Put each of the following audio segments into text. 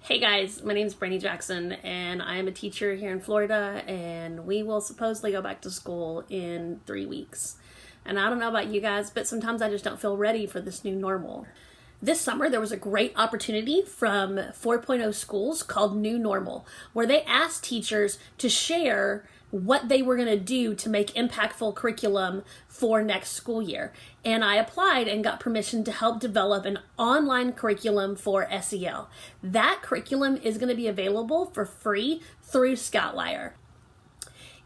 Hey guys, my name is Brandy Jackson and I am a teacher here in Florida, and we will supposedly go back to school in 3 weeks. And I don't know about you guys, but sometimes I just don't feel ready for this new normal. This summer there was a great opportunity from 4.0 schools called New Normal, where they asked teachers to share what they were going to do to make impactful curriculum for next school year. And I applied and got permission to help develop an online curriculum for SEL. That curriculum is going to be available for free through Scoutlier.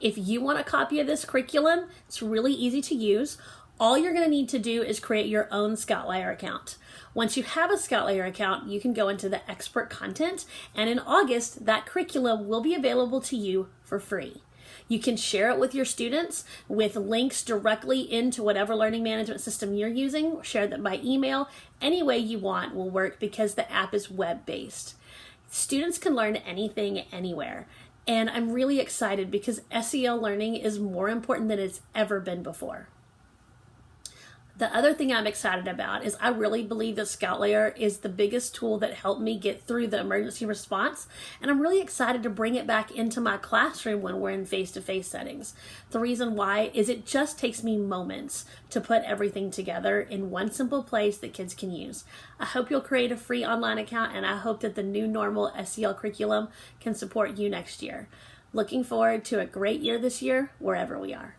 If you want a copy of this curriculum, it's really easy to use. All you're going to need to do is create your own Scoutlier account. Once you have a Scoutlier account, you can go into the expert content, and in August, that curriculum will be available to you for free. You can share it with your students with links directly into whatever learning management system you're using. Share them by email. Any way you want will work because the app is web-based. Students can learn anything, anywhere. And I'm really excited because SEL learning is more important than it's ever been before. The other thing I'm excited about is I really believe that Scoutlier is the biggest tool that helped me get through the emergency response, and I'm really excited to bring it back into my classroom when we're in face-to-face settings. The reason why is it just takes me moments to put everything together in one simple place that kids can use. I hope you'll create a free online account, and I hope that the New Normal SEL curriculum can support you next year. Looking forward to a great year this year, wherever we are.